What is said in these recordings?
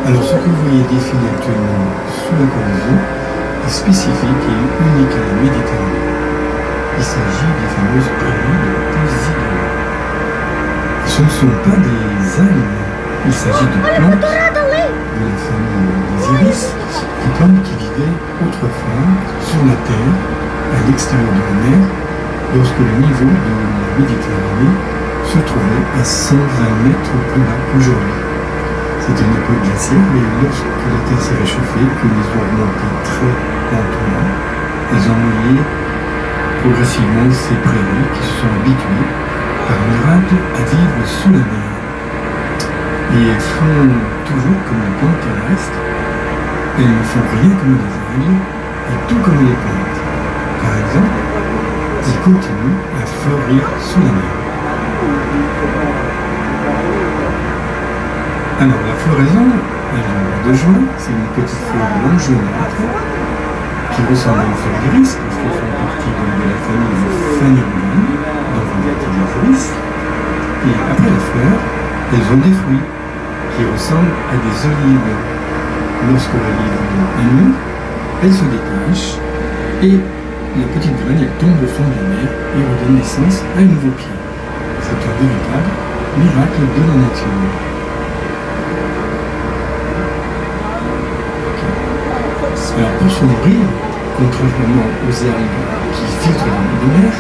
Alors ce que vous voyez défiler actuellement sous la collision est spécifique et unique à la Méditerranée. Il s'agit des fameuses prairies de Posidonie. Ce ne sont pas des algues, il s'agit de plantes de la famille des iris, des plantes qui vivaient autrefois sur la terre, à l'extérieur de la mer, lorsque le niveau de la Méditerranée se trouvait à 120 mètres plus bas qu'aujourd'hui. C'était une époque glaciaire, et lorsque la terre s'est réchauffée, que les eaux remontaient très lentement, elles ont noyé progressivement ces prairies qui se sont habituées par miracle à vivre sous la mer. Et elles font toujours comme les plantes terrestres, elles ne font rien comme les algues, et tout comme les plantes. Par exemple, elles continuent à fleurir sous la mer. Alors la floraison, elle vient au mois de juin, c'est une petite fleur blanche jaunâtre qui ressemble à une fleur d'iris parce qu'elles font partie de la famille des Phanerogames, donc on dit des iris. Et après la fleur, elles ont des fruits qui ressemblent à des olives. Lorsque l'olive est mûre, elle se détache et la petite graine elle tombe au fond de la mer et redonne naissance à un nouveau pied. C'est un véritable miracle de la nature. Alors pour se nourrir, contrairement aux algues qui filtrent l'eau de mer,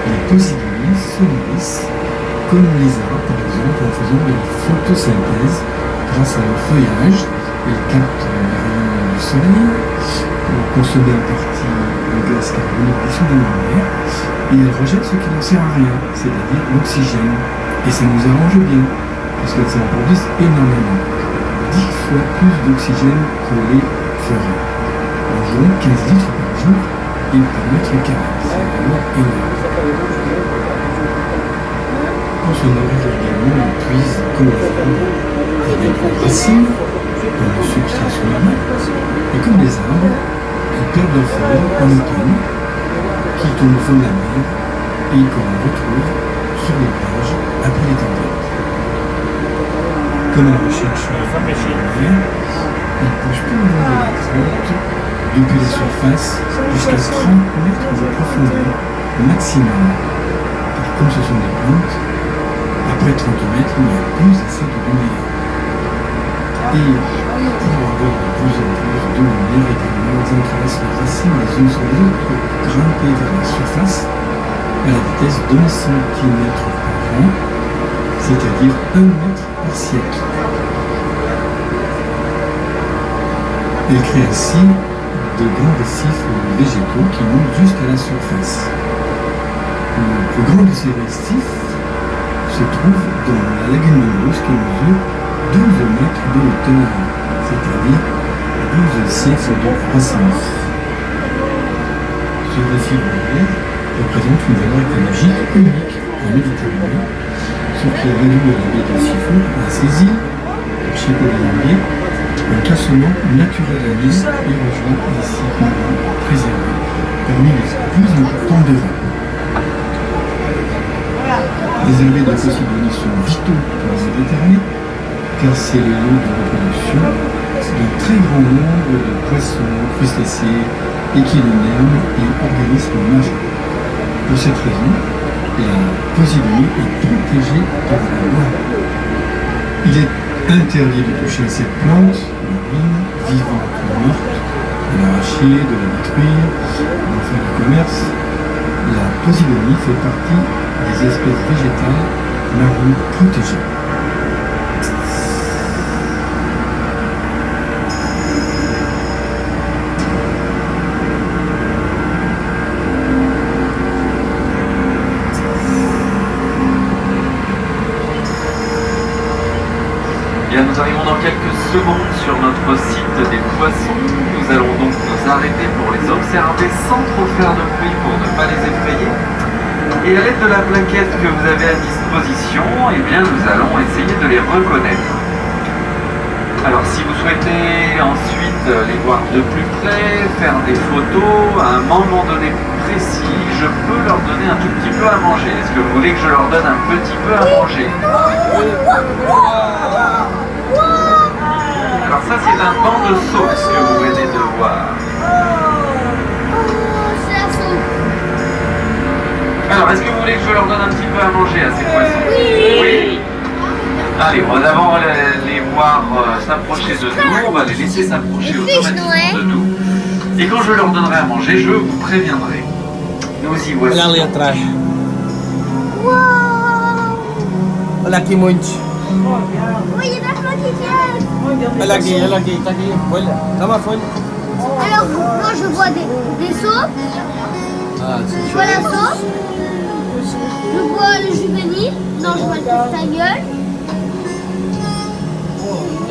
les Posidonies se nourrissent comme les arbres par exemple en faisant de la photosynthèse grâce à leur feuillage. Elles captent les rayons du soleil pour consommer en partie le gaz carbonique issu de la mer et elles rejettent ce qui ne sert à rien, c'est-à-dire l'oxygène. Et ça nous arrange bien parce qu'elles en produisent énormément, 10 fois plus d'oxygène que les forêts. Environ 15 litres par jour et par mètre carré. C'est vraiment énorme. Pour se nourrir également, on puise comme les arbres avec des racines, comme le substrat sous-marin, et comme les arbres, ils perdent leurs feuilles en automne, qui tombent au fond de la mer et qu'on retrouve sur les plages après les tempêtes. Comme la recherche de la mer, ils poussent tout le long de la côte, depuis la surface jusqu'à 30 mètres de profondeur maximum. Car comme ce sont des plantes, après 30 mètres, il n'y a plus assez de lumière. Et pour avoir de plus en plus de lumière également, elles entrelacent les racines les unes sur les autres pour grimper vers la surface à la vitesse d'1 cm par an, c'est-à-dire 1 mètre par siècle. Elles créent ainsi de grands récifs végétaux qui montent jusqu'à la surface. Le plus grand de ces récifs se trouve dans la lagune de Mousse qui mesure 12 mètres de hauteur, c'est-à-dire 12 siècles de croissance. Ce récif vert représente une valeur écologique unique en Méditerranée, ce qui a valu à la baie de Sifour, à ces îles, archipel un classement naturel à l'île et rejoint les sites marins préservés parmi les plus importants d'Europe. Les élevés de Posidonie sont vitaux pour la Méditerranée car c'est le lieu de reproduction d'un très grand nombre de poissons, crustacés, échinodermes et organismes marins. Pour cette raison, la Posidonie est protégée par la loi. Il est interdit de toucher à cette plante marine, vivante ou morte, de l'arracher, de la détruire, d'en faire du commerce. La Posidonie fait partie des espèces végétales marines protégées. Bien, nous arrivons dans quelques secondes sur notre site des poissons. Nous allons donc nous arrêter pour les observer sans trop faire de bruit pour ne pas les effrayer. Et à l'aide de la plaquette que vous avez à disposition, eh bien, nous allons essayer de les reconnaître. Alors si vous souhaitez ensuite les voir de plus près, faire des photos à un moment donné précis, je peux leur donner un tout petit peu à manger. Est-ce que vous voulez que je leur donne un petit peu à manger? Alors sauce que vous venez de voir. C'est la sauce. Alors, est-ce que vous voulez que je leur donne un petit peu à manger à ces poissons? Oui. Allez, on va d'abord les voir s'approcher de nous. On va les laisser s'approcher automatiquement de nous. Et quand je leur donnerai à manger, je vous préviendrai. Nous y voici. Olha ali atrás. Waouh. Olha aqui muitos. Oui, il y en a plein qui viennent. Olha aqui, tá aqui. Olha, dá uma folha. Alors, moi je vois des saupes. Ah, Je vois la sauce. Je vois le juvénile. Non, je vois le castagnol.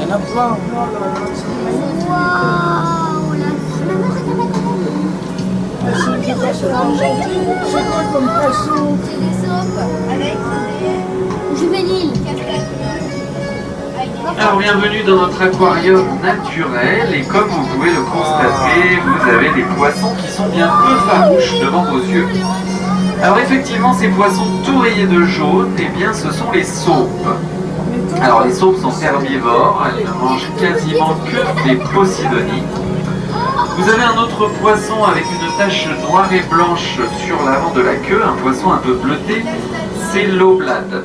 il y en a plein. Waouh, la c'est des saupes. Avec juvénile. Alors, bienvenue dans notre aquarium naturel. Et comme vous pouvez le constater, vous avez des poissons qui sont bien peu farouches devant vos yeux. Alors effectivement, ces poissons tout rayés de jaune, eh bien ce sont les saupes. Alors les saupes sont herbivores, elles ne mangent quasiment que des posidonies. Vous avez un autre poisson avec une tache noire et blanche sur l'avant de la queue, un poisson un peu bleuté, c'est l'oblade.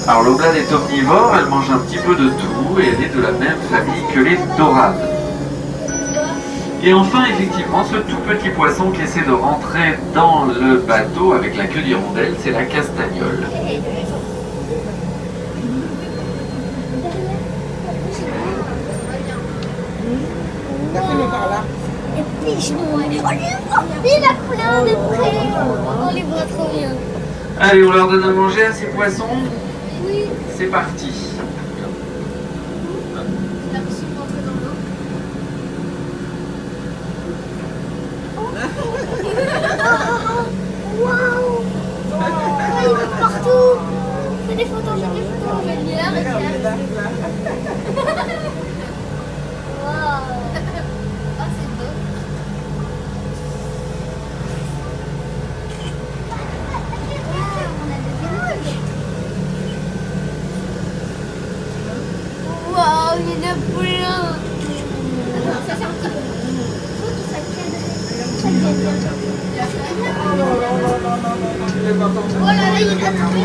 Alors l'oblade est omnivore, elle mange un petit peu de tout et elle est de la même famille que les dorades. Et enfin, effectivement, ce tout petit poisson qui essaie de rentrer dans le bateau avec la queue d'hirondelle, c'est la castagnole. Et puis, il a plein de près. On les voit trop bien. Allez, on leur donne à manger à ces poissons. Oui. C'est parti. Waouh! Il va partout! Fais des photos, fais des photos! Regarde, regarde! Waouh! Ah, c'est beau! Waouh, il y en a plein! Ça, c'est un petit peu. Faut qu'il s'accède. Voilà, là, il y a trop.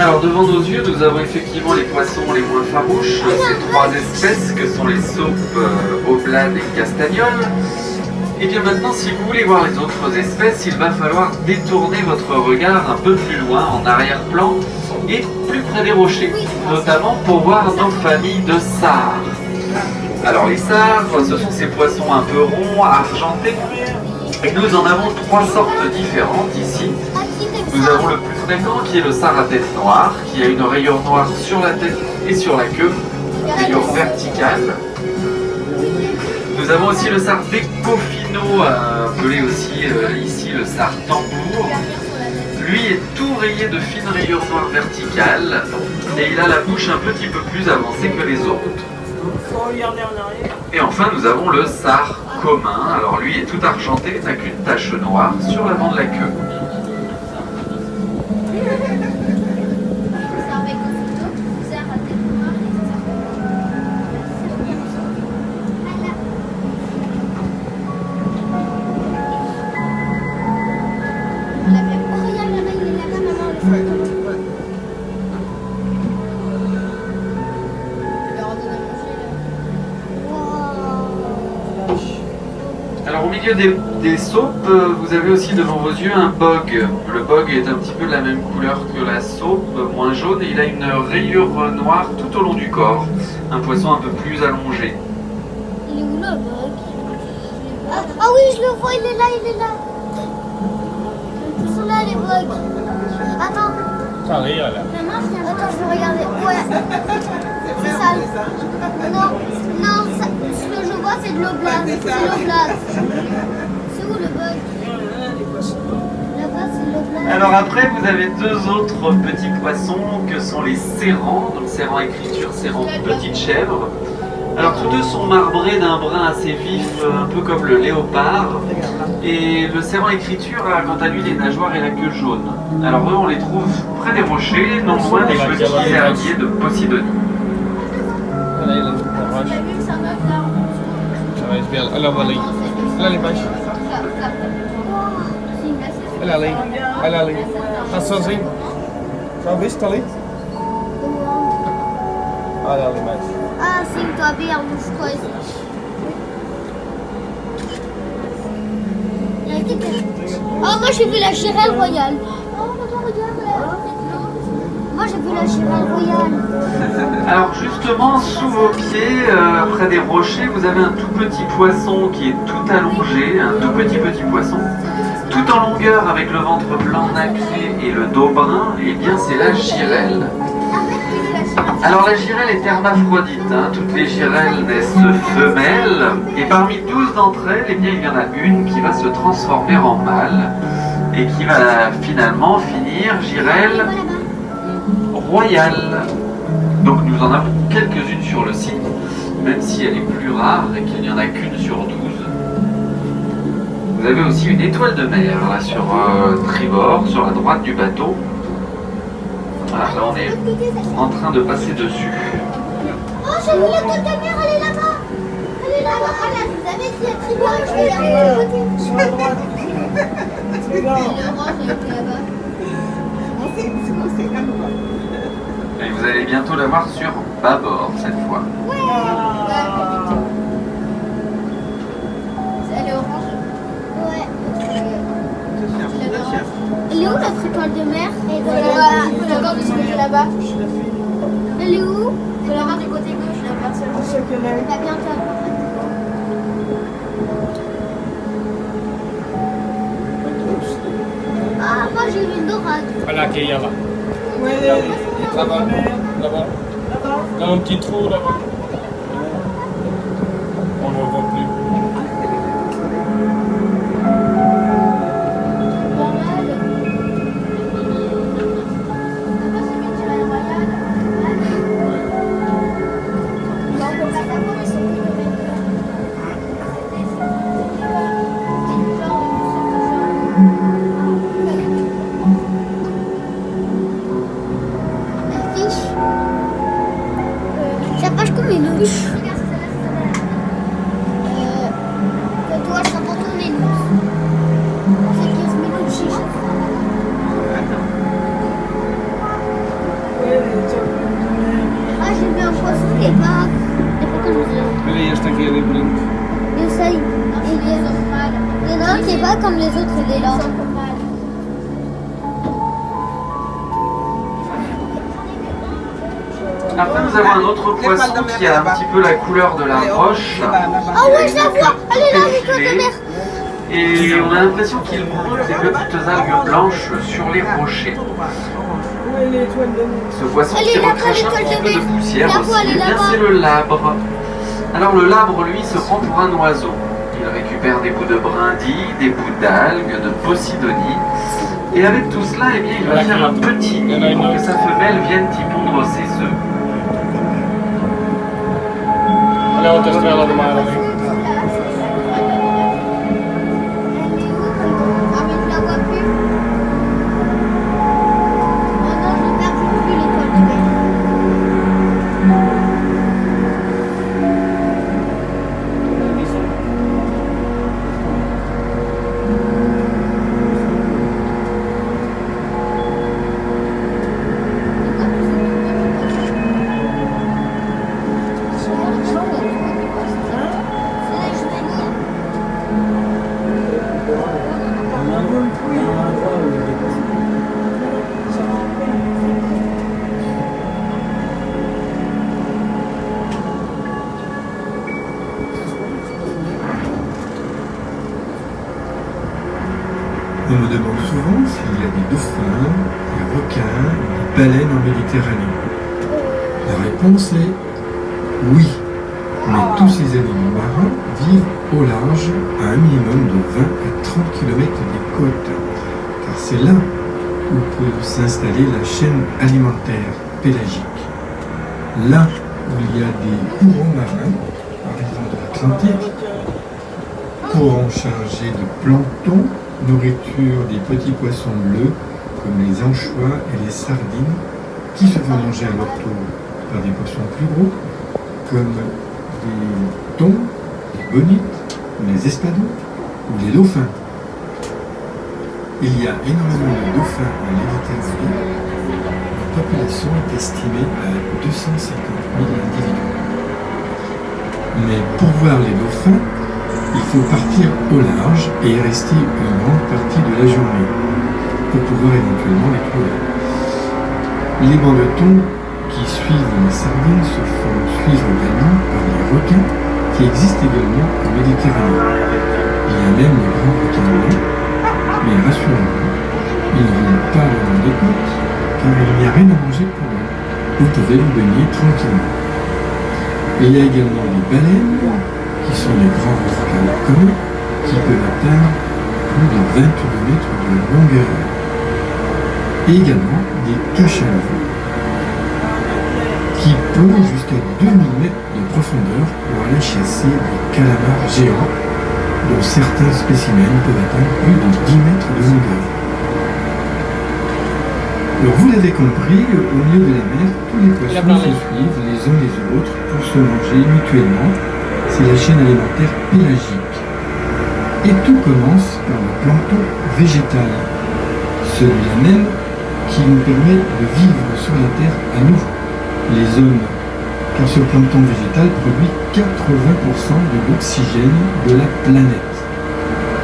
Alors devant nos yeux, nous avons effectivement les poissons les moins farouches, ces trois espèces que sont les saupes, oblades et castagnoles. Et bien maintenant, si vous voulez voir les autres espèces, il va falloir détourner votre regard un peu plus loin, en arrière-plan, et plus près des rochers, notamment pour voir nos familles de sards. Alors les sards, ce sont ces poissons un peu ronds, argentés, et nous en avons trois sortes différentes ici. Nous avons le plus fréquent qui est le sard à tête noire, qui a une rayure noire sur la tête et sur la queue, rayure verticale. Nous avons aussi le sard décofino, appelé aussi ici le sard tambour. Lui est tout rayé de fines rayures noires verticales et il a la bouche un petit peu plus avancée que les autres. Et enfin nous avons le sard commun, alors lui est tout argenté, n'a qu'une tache noire sur l'avant de la queue. Alors au milieu des saupes, vous avez aussi devant vos yeux un bog. Le bog est un petit peu de la même couleur que la saupe, moins jaune, et il a une rayure noire tout au long du corps. Un poisson un peu plus allongé. Il est où le bug? Ah oui, je le vois, il est là, il est là. Ils sont là, les bugs. Attends. Tá ali, olha. Attends, je vais regarder. Ouais. C'est ça. Non, non, ça, ce que je vois, c'est de l'oblade. C'est l'oblade. C'est où le bug? Là-bas, c'est l'oblade. Alors après, vous avez deux autres petits poissons que sont les serrans, donc serrans écriture, serrans petite chèvre. Alors tous deux sont marbrés d'un brun assez vif, un peu comme le léopard. Et le serrant écriture a quant à lui les nageoires et la queue jaune. Alors eux, on les trouve près des rochers, non loin des petits herbiers de Posidonie. Olha ele, na rocha. Já vai ver. Olha o ali. Olha ali embaixo. Olha ali. Olha ali. Está sozinho. Já o viste ali? Olha ali embaixo. Ah, sim, estou a ver algumas coisas. Oh, moi j'ai vu la chirelle royale. Oh, regarde. Moi j'ai vu la chirelle royale. Alors justement, sous vos pieds, près des rochers, vous avez un tout petit poisson qui est tout allongé, un tout petit poisson, tout en longueur avec le ventre blanc nacré et le dos brun. Et bien c'est la girelle. Alors la girelle est hermaphrodite, hein. Toutes les girelles naissent femelles, et parmi 12 d'entre elles, eh bien, il y en a une qui va se transformer en mâle, et qui va finalement finir girelle royale. Donc nous en avons quelques-unes sur le site, même si elle est plus rare et qu'il n'y en a qu'une sur 12. Vous avez aussi une étoile de mer, là sur tribord, sur la droite du bateau. Voilà, là on est en train de passer dessus. Oh, j'ai vu l'étoile de mer, elle est là-bas. Elle est là-bas. Voilà, vous avez dit à tribord, je vais y arriver. Sur la droite. Le orange, elle était là-bas. C'est comme quoi. Et vous allez bientôt la voir sur bâbord cette fois. Elle est orange. Ouais. Je cherche. Elle est où notre étoile de mer? Il faut la voir de ce côté là-bas. Elle est où? Il faut la voir du côté gauche là-bas. Elle va bientôt apparaître. Ah, moi j'ai vu une dorade. Olha aqui ela. Ouais, Là-bas. Là-bas. Dans un petit trou là-bas. On ne le voit plus. Ça passe comme une louche. Toi, ça va comme une louche. C'est 15 minutes chiche. Ah, j'ai vu un poisson qui est pas comme ça. Olha este aqui ali bonito. Je sais. Il y en a un qui est pas comme les autres, il est là. Après nous avons un autre poisson qui a un petit peu la couleur de la roche. Ah ouais, je la vois. Elle est là, l'étoile de mer. Et on a l'impression qu'il monte des petites algues blanches sur les rochers. Où est l'étoile de mer? Ce poisson Elle qui est là-bas, recrache un l'étoile petit de peu de mer. poussière La vois, aussi, elle est eh bien là-bas. c'est le labre. Alors le labre, lui, se prend pour un oiseau. Il récupère des bouts de brindilles, des bouts d'algues, de posidonie. Et avec tout cela, eh bien, il va faire un petit nid pour que sa femelle vienne y pondre ses œufs. Olha outra estrela do mar ali. Ah, mais je la vois plus. Oh non, je n'ai perdu plus l'étoile de mer. On me demande souvent s'il y a des dauphins, des requins, des baleines en Méditerranée. La réponse est oui. Mais tous ces animaux marins vivent au large à un minimum de 20 à 30 km des côtes. Car c'est là peut s'installer la chaîne alimentaire pélagique. Là où il y a des courants marins, par exemple de l'Atlantique, courants chargés de plancton, nourriture des petits poissons bleus, comme les anchois et les sardines, qui se font manger à leur tour par des poissons plus gros, comme les thons, les bonites, ou les espadons, ou les dauphins. Il y a énormément de dauphins en Méditerranée. La population est estimée à 250 000 individus. Mais pour voir les dauphins, il faut partir au large et y rester une grande partie de la journée pour pouvoir éventuellement les trouver. Les bancs de thon qui suivent les sardines se font suivre également par les requins qui existent également en Méditerranée. Il y a même les grands requins blancs, mais rassurez-vous, ils ne viennent pas le long des côtes car il n'y a rien à manger pour eux. Vous pouvez vous baigner tranquillement. Et il y a également les baleines qui sont les grands requins communs qui peuvent atteindre plus de 22 mètres de longueur. Et également des cachalots qui plongent jusqu'à 2000 mètres de profondeur pour aller chasser des calamars géants dont certains spécimens peuvent atteindre plus de 10 mètres de longueur. Alors vous l'avez compris, au milieu de la mer, tous les poissons se suivent les uns les autres pour se manger mutuellement. C'est la chaîne alimentaire pélagique. Et tout commence par le plancton végétal, celui-là même qui nous permet de vivre sur la Terre à nous, les hommes, car ce plancton végétal produit 80% de l'oxygène de la planète.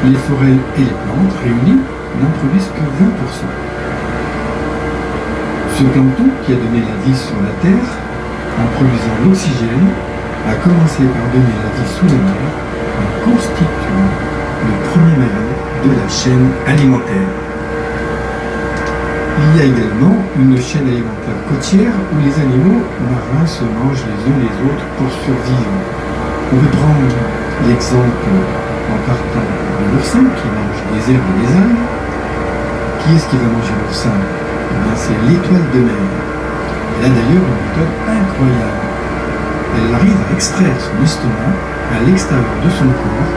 Les forêts et les plantes réunies n'en produisent que 20%. Ce plancton, qui a donné la vie sur la Terre, en produisant l'oxygène, a commencé par donner la vie sous la mer en constituant le premier maillon de la chaîne alimentaire. Il y a également une chaîne alimentaire côtière où les animaux marins se mangent les uns les autres pour survivre. On peut prendre l'exemple en partant de l'oursin qui mange des herbes et des algues. Qui est-ce qui va manger l'oursin? C'est l'étoile de mer. Elle a d'ailleurs une méthode incroyable. Elle arrive à extraire son estomac à l'extérieur de son corps,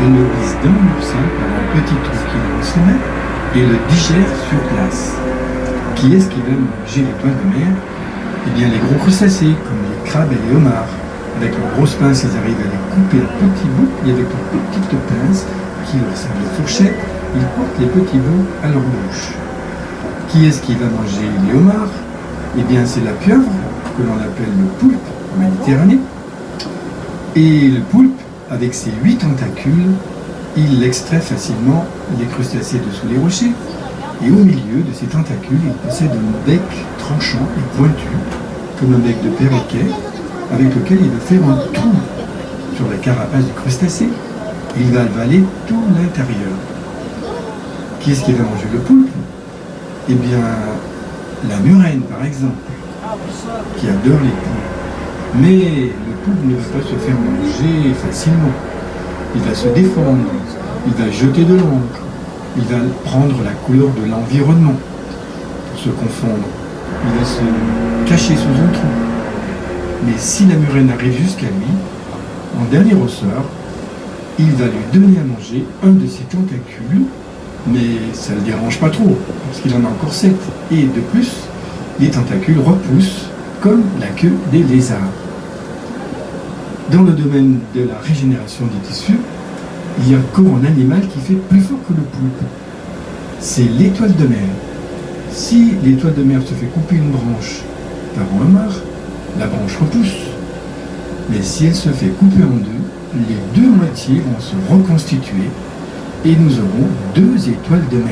elle le glisse dans l'oursin par un petit trou qu'il a dans son nez et le digère sur place. Qui est-ce qui va manger l'étoile de mer? Eh bien les gros crustacés, comme les crabes et les homards. Avec leurs grosses pinces, ils arrivent à les couper en petits bouts et avec leurs petites pinces qui leur servent de fourchette, ils portent les petits bouts à leur bouche. Qui est-ce qui va manger les homards? Eh bien c'est la pieuvre, que l'on appelle le poulpe en Méditerranée. Et le poulpe, avec ses 8 tentacules, il extrait facilement les crustacés dessous les rochers. Et au milieu de ces tentacules, il possède un bec tranchant et pointu, comme un bec de perroquet, avec lequel il va faire un trou sur la carapace du crustacé. Et il va avaler tout l'intérieur. Qui est-ce qui va manger le poulpe? Eh bien, la murène, par exemple, qui adore les poulpes. Mais le poulpe ne va pas se faire manger facilement. Il va se défendre, il va jeter de l'encre, il va prendre la couleur de l'environnement pour se confondre. Il va se cacher sous un trou. Mais si la murène arrive jusqu'à lui, en dernier ressort, il va lui donner à manger un de ses tentacules, mais ça ne le dérange pas trop, parce qu'il en a encore 7. Et de plus, les tentacules repoussent comme la queue des lézards. Dans le domaine de la régénération des tissus, il y a encore un animal qui fait plus fort que le poulpe. C'est l'étoile de mer. Si l'étoile de mer se fait couper une branche par un homard, la branche repousse. Mais si elle se fait couper en deux, les deux moitiés vont se reconstituer et nous aurons 2 étoiles de mer.